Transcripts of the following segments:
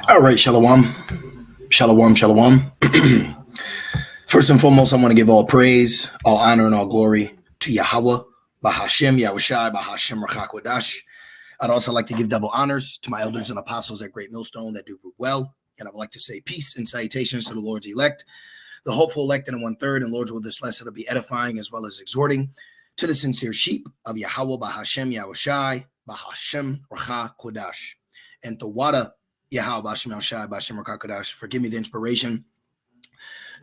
All right, shalom. Shalom, shalom. First and foremost, I want to give all praise, all honor, and all glory to Yahweh, Bahashem, Yahushai, Bahashem, Rachakwadash. I'd also like to give double honors to my elders and apostles at Great Millstone that do well. And I would like to say peace and salutations to the Lord's elect, the hopeful elect in 1/3, and Lord's will this lesson will be edifying as well as exhorting to the sincere sheep of Yahweh, Bahashem, Yahushai, Bahashem, Rachakwadash. And the Wada, Yahweh, Bahashem, Yahushai, Bahashem, Rachakwadash, forgive me the inspiration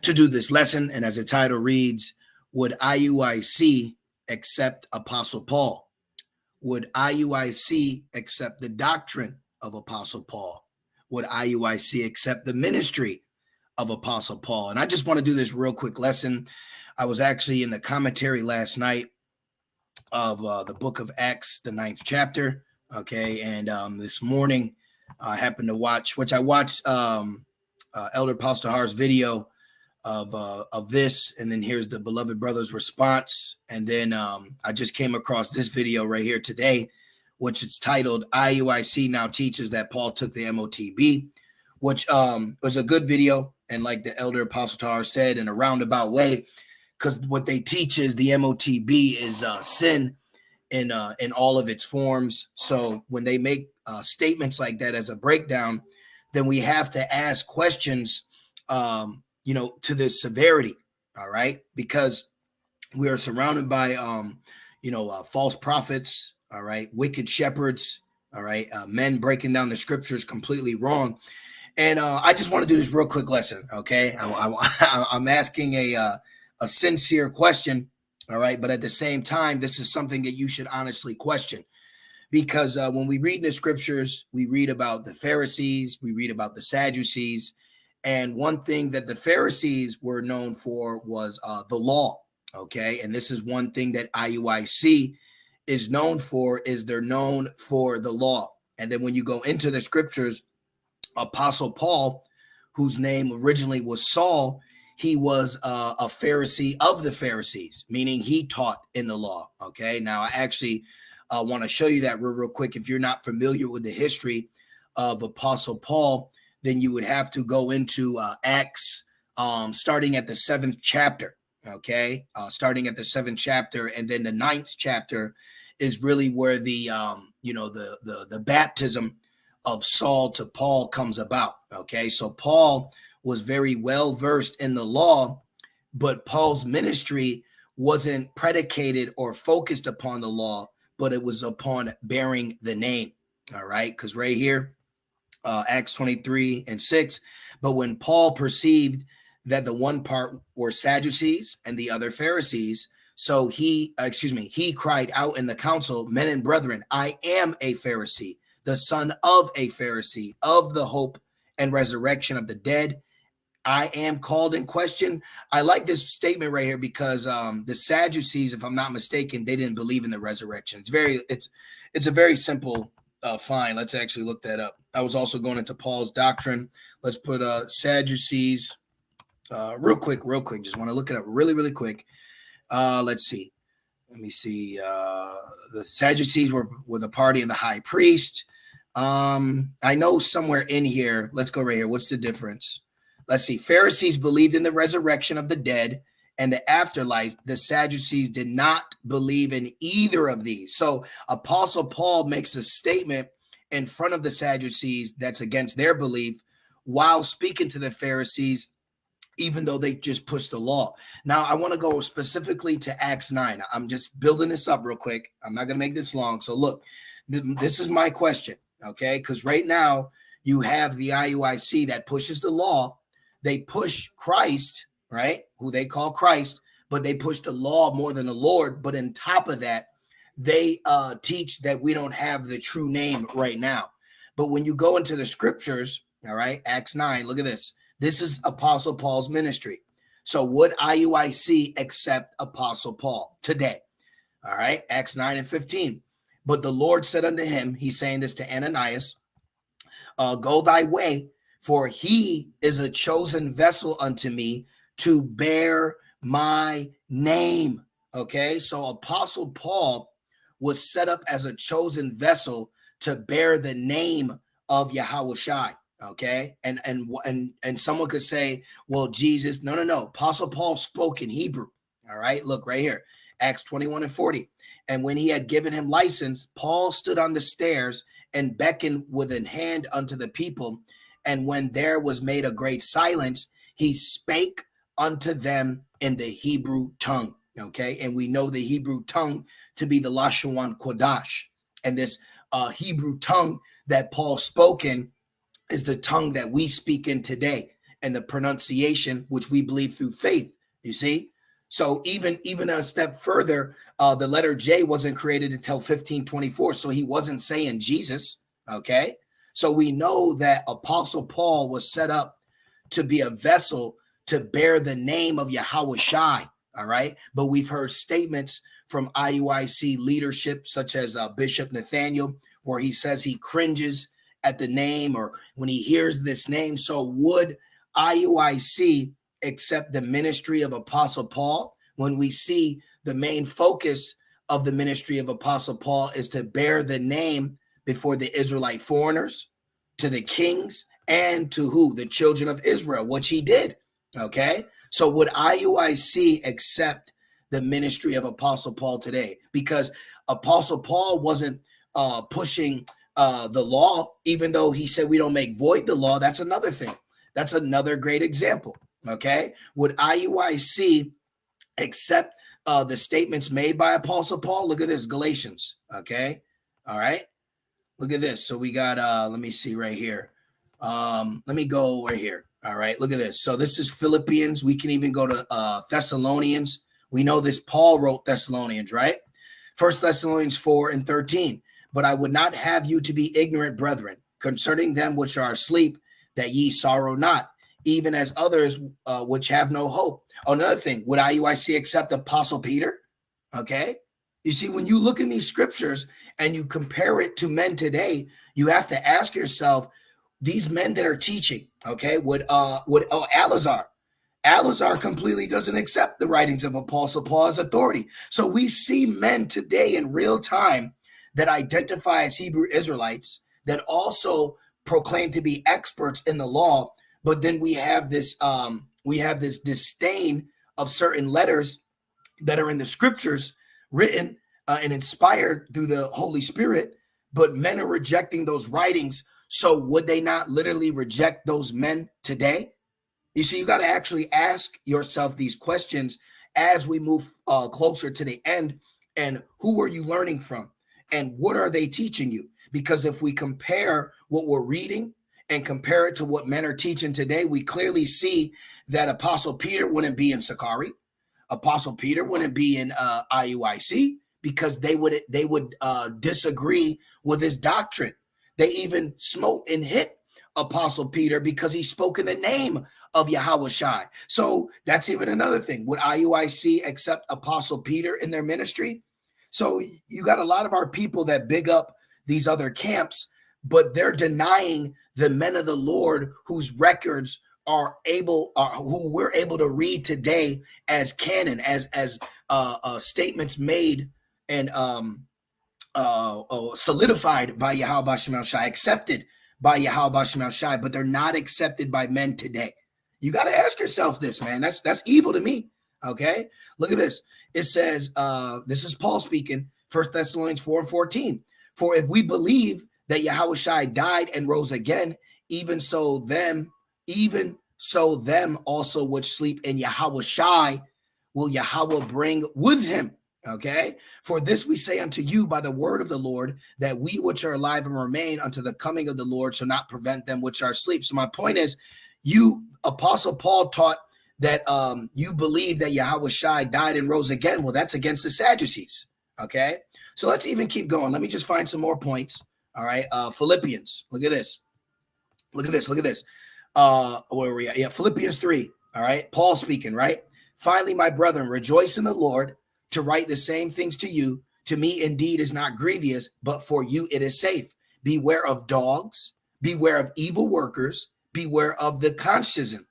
to do this lesson. And as the title reads, would Iuic accept Apostle Paul? Would Iuic accept the doctrine of Apostle Paul? Would Iuic accept the ministry of Apostle Paul? And I just want to do this real quick lesson. I was actually in the commentary last night of the book of Acts, the 9th chapter. Okay. And this morning I happened to watch, which I watched Elder Pastor Har's video of this, and then here's the beloved brother's response, and then I just came across this video right here today, which is titled "Iuic now teaches that Paul took the MOTB," which was a good video, and like the elder Apostle Tar said, in a roundabout way, because what they teach is the MOTB is sin in all of its forms. So when they make statements like that as a breakdown, then we have to ask questions to this severity, all right? Because we are surrounded by, false prophets, all right? Wicked shepherds, all right? Men breaking down the scriptures completely wrong. And I just want to do this real quick lesson, okay? I'm asking a sincere question, all right? But at the same time, this is something that you should honestly question. Because when we read in the scriptures, we read about the Pharisees, we read about the Sadducees, and one thing that the Pharisees were known for was the law, okay? And this is one thing that Iuic is known for, is they're known for the law. And then when you go into the scriptures, Apostle Paul, whose name originally was Saul, he was a Pharisee of the Pharisees, meaning he taught in the law, okay? Now, I actually want to show you that real quick. If you're not familiar with the history of Apostle Paul, then you would have to go into Acts, starting at the 7th chapter, okay? Starting at the 7th chapter, and then the 9th chapter is really where the baptism of Saul to Paul comes about, okay? So Paul was very well versed in the law, but Paul's ministry wasn't predicated or focused upon the law, but it was upon bearing the name, all right? Because right here, Acts 23:6. But when Paul perceived that the one part were Sadducees and the other Pharisees, so he cried out in the council, men and brethren, I am a Pharisee, the son of a Pharisee, of the hope and resurrection of the dead. I am called in question. I like this statement right here because the Sadducees, if I'm not mistaken, they didn't believe in the resurrection. It's a very simple fine. Let's actually look that up. I was also going into Paul's doctrine. Let's put Sadducees real quick. Just want to look it up really quick. Let's see. Let me see. The Sadducees were the party of the high priest. I know somewhere in here. Let's go right here. What's the difference? Let's see. Pharisees believed in the resurrection of the dead and the afterlife. The Sadducees did not believe in either of these. So Apostle Paul makes a statement in front of the Sadducees that's against their belief while speaking to the Pharisees, even though they just pushed the law. Now, I want to go specifically to Acts 9. I'm just building this up real quick. I'm not going to make this long. So look, this is my question, okay? Because right now you have the Iuic that pushes the law. They push Christ, right, who they call Christ, but they push the law more than the Lord. But on top of that, they teach that we don't have the true name right now. But when you go into the scriptures, all right, Acts 9, look at this. This is Apostle Paul's ministry. So would Iuic accept Apostle Paul today? All right, Acts 9:15. But the Lord said unto him, he's saying this to Ananias, go thy way, for he is a chosen vessel unto me to bear my name. Okay, so Apostle Paul was set up as a chosen vessel to bear the name of Yahweh Shai. Okay, and someone could say, well, Jesus, no. Apostle Paul spoke in Hebrew. All right, look right here, Acts 21:40. And when he had given him license, Paul stood on the stairs and beckoned with an hand unto the people. And when there was made a great silence, he spake unto them in the Hebrew tongue. Okay, and we know the Hebrew tongue to be the Lashon Kodash, and this Hebrew tongue that Paul spoke in is the tongue that we speak in today, and the pronunciation which we believe through faith. You see, so even a step further, the letter J wasn't created until 1524, so he wasn't saying Jesus. Okay, so we know that Apostle Paul was set up to be a vessel to bear the name of Yahweh Shai. All right, but we've heard statements from IUIC leadership, such as Bishop Nathaniel, where he says he cringes at the name or when he hears this name. So would IUIC accept the ministry of Apostle Paul when we see the main focus of the ministry of Apostle Paul is to bear the name before the Israelite foreigners, to the kings, and to who? The children of Israel, which he did. Okay, so would IUIC accept the ministry of Apostle Paul today? Because Apostle Paul wasn't pushing the law, even though he said we don't make void the law. That's another thing. That's another great example. Okay, would IUIC accept the statements made by Apostle Paul? Look at this, Galatians. Okay, all right, look at this. So we got let me see right here. Let me go right here. All right, look at this. So this is Philippians. We can even go to Thessalonians. We know this. Paul wrote Thessalonians, right? 1 Thessalonians 4:13. But I would not have you to be ignorant, brethren, concerning them which are asleep, that ye sorrow not, even as others which have no hope. Oh, another thing, would IUIC accept Apostle Peter? Okay. You see, when you look in these scriptures and you compare it to men today, you have to ask yourself, these men that are teaching, okay, would Alazar completely doesn't accept the writings of Apostle Paul as authority. So we see men today in real time that identify as Hebrew Israelites that also proclaim to be experts in the law, but then we have this disdain of certain letters that are in the scriptures written and inspired through the Holy Spirit, but men are rejecting those writings. So would they not literally reject those men today? You see, you got to actually ask yourself these questions as we move closer to the end. And who are you learning from? And what are they teaching you? Because if we compare what we're reading and compare it to what men are teaching today, we clearly see that Apostle Peter wouldn't be in Sakari. Apostle Peter wouldn't be in IUIC because they would disagree with his doctrine. They even smote and hit Apostle Peter because he spoke in the name of Yahweh Shai. So that's even another thing. Would IUIC accept Apostle Peter in their ministry? So you got a lot of our people that big up these other camps, but they're denying the men of the Lord whose records who we're able to read today as canon, as statements made and solidified by Yahweh Shem Shai, accepted by Yahweh Shem Shai, but they're not accepted by men today. You got to ask yourself this, man. That's evil to me. Okay, look at this. It says, this is Paul speaking, 1 Thessalonians 4:14. For if we believe that Yahweh Shai died and rose again, even so them also which sleep in Yahweh Shai will Yahweh bring with him. Okay, for this we say unto you by the word of the Lord, that we which are alive and remain unto the coming of the Lord shall not prevent them which are asleep. So my point is, Apostle Paul taught that you believe that Yahweh Shai died and rose again. Well, that's against the Sadducees. Okay, so let's even keep going. Let me just find some more points. All right, Philippians. Look at this. Look at this. Look at this. Where are we at? Yeah, Philippians 3. All right, Paul speaking, right? Finally, my brethren, rejoice in the Lord. To write the same things to you, to me indeed is not grievous, but for you it is safe. Beware of dogs, beware of evil workers, beware of the concision.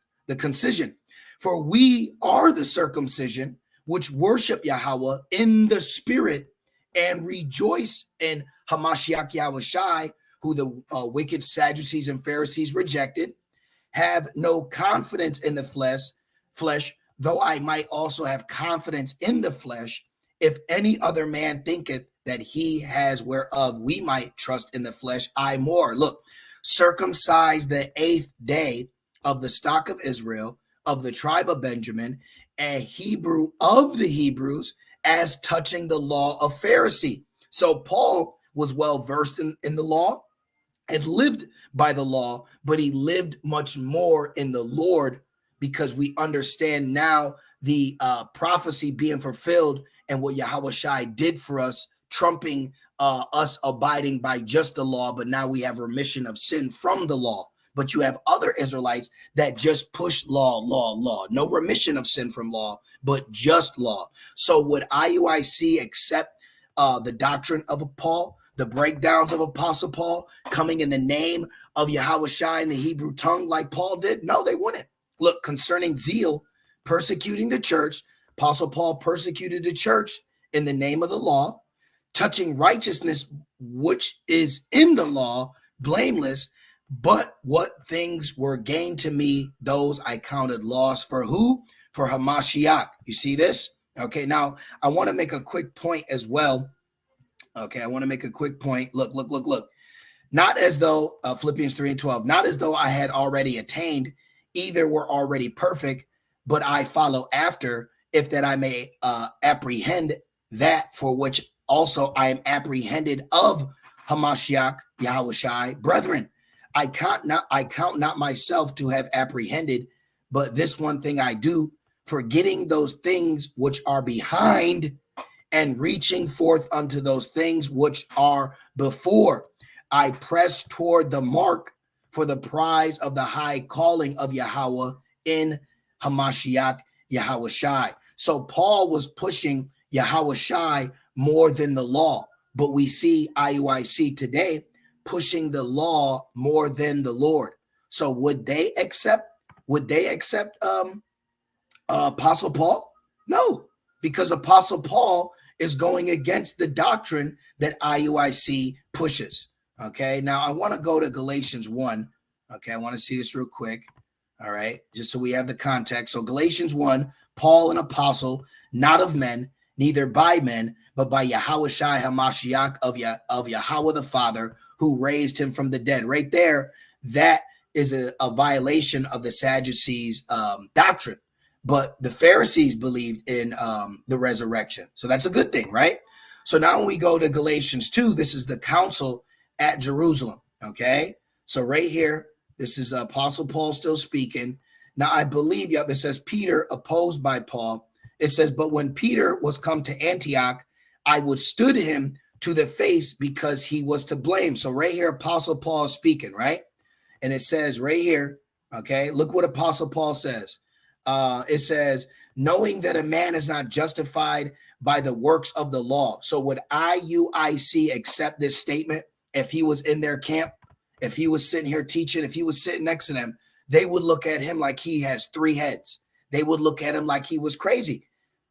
For we are the circumcision, which worship Yahweh in the spirit and rejoice in Hamashiach Yahushai, who the wicked Sadducees and Pharisees rejected. Have no confidence in the flesh, though I might also have confidence in the flesh. If any other man thinketh that he has whereof we might trust in the flesh, I more. Look, circumcised the 8th day of the stock of Israel, of the tribe of Benjamin, a Hebrew of the Hebrews, as touching the law of Pharisee. So Paul was well versed in the law and lived by the law, but he lived much more in the Lord, because we understand now the prophecy being fulfilled and what Yahushua did for us, trumping us abiding by just the law, but now we have remission of sin from the law. But you have other Israelites that just push law, no remission of sin from law, but just law. So would IUIC accept the doctrine of Paul, the breakdowns of Apostle Paul, coming in the name of Yahushua in the Hebrew tongue like Paul did? No, they wouldn't. Look, concerning zeal, persecuting the church, Apostle Paul persecuted the church in the name of the law, touching righteousness, which is in the law, blameless. But what things were gained to me, those I counted loss. For who? For Hamashiach. You see this? Okay, now I want to make a quick point as well. Okay, I want to make a quick point. Look. Not as though, Philippians 3:12, not as though I had already attained, either were already perfect, but I follow after, if that I may apprehend that for which also I am apprehended of Hamashiach Yahushai. Brethren, I count not myself to have apprehended, but this one thing I do, forgetting those things which are behind and reaching forth unto those things which are before. I press toward the mark for the prize of the high calling of Yahweh in Hamashiach Yahushai. So Paul was pushing Yahushai more than the law, but we see IUIC today pushing the law more than the Lord. So would they accept Apostle Paul? No, because Apostle Paul is going against the doctrine that IUIC pushes. Okay, now I want to go to Galatians 1. Okay, I want to see this real quick. All right, just so we have the context. So Galatians 1, Paul, an apostle, not of men, neither by men, but by Yahushua Hamashiach of Yahweh the Father, who raised him from the dead. Right there, that is a violation of the Sadducees' doctrine. But the Pharisees believed in the resurrection. So that's a good thing, right? So now when we go to Galatians 2, this is the council at Jerusalem, okay? So right here, this is Apostle Paul still speaking. Now I believe, it says Peter opposed by Paul. It says, but when Peter was come to Antioch, I withstood him to the face because he was to blame. So right here, Apostle Paul is speaking, right? And it says right here, okay, look what Apostle Paul says. It says, knowing that a man is not justified by the works of the law. So would IUIC accept this statement if he was in their camp? If he was sitting here teaching, if he was sitting next to them, they would look at him like he has 3 heads. They would look at him like he was crazy.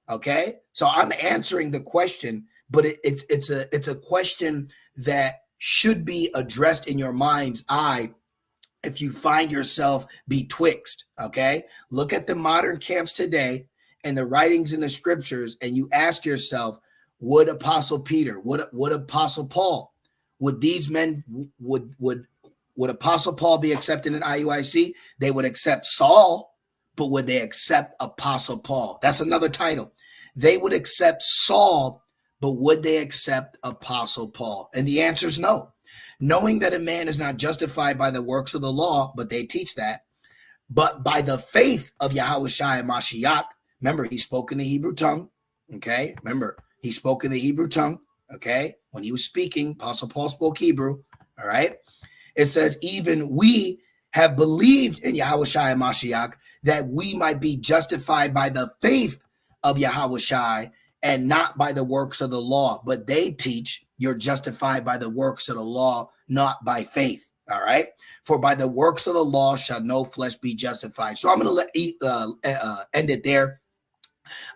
Okay, so I'm answering the question, but it's a question that should be addressed in your mind's eye if you find yourself betwixt. Okay, look at the modern camps today and the writings in the scriptures, and you ask yourself, would Apostle Peter, would Apostle Paul, would these men, would Apostle Paul be accepted in IUIC? They would accept Saul, but would they accept Apostle Paul? That's another title. They would accept Saul, but would they accept Apostle Paul? And the answer is no. Knowing that a man is not justified by the works of the law, but they teach that, but by the faith of Yahushua Mashiach. Remember, he spoke in the Hebrew tongue. Okay, remember, he spoke in the Hebrew tongue. Okay, when he was speaking, Apostle Paul spoke Hebrew. All right, it says, even we have believed in Yahushua Mashiach that we might be justified by the faith of Yahushua and not by the works of the law. But they teach you're justified by the works of the law, not by faith. All right. For by the works of the law shall no flesh be justified. So I'm going to end it there.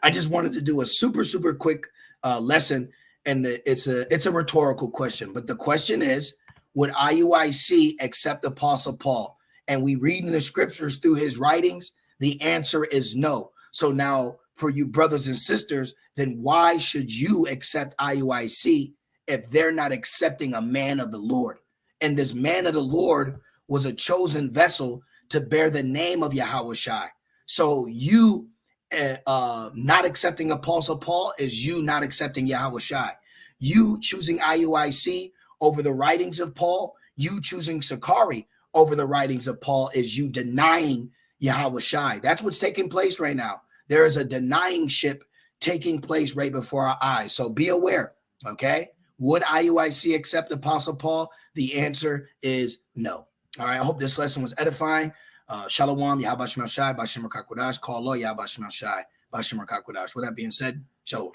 I just wanted to do a super quick lesson And it's a rhetorical question, but the question is, would IUIC accept Apostle Paul? And we read in the scriptures through his writings, the answer is no. So now for you brothers and sisters, then why should you accept IUIC if they're not accepting a man of the Lord? And this man of the Lord was a chosen vessel to bear the name of Yahushua. So you not accepting Apostle Paul is you not accepting Yahushua. You choosing IUIC over the writings of Paul, you choosing Sakari over the writings of Paul is you denying Yahushua. That's what's taking place right now. There is a denying ship taking place right before our eyes. So be aware, okay? Would IUIC accept Apostle Paul? The answer is no. All right, I hope this lesson was edifying. Shalom, Yahweh Shai, Bashim Rakakwadash, call law, Yahweh Shai, Bashim Rakakwadash. With that being said, shalom.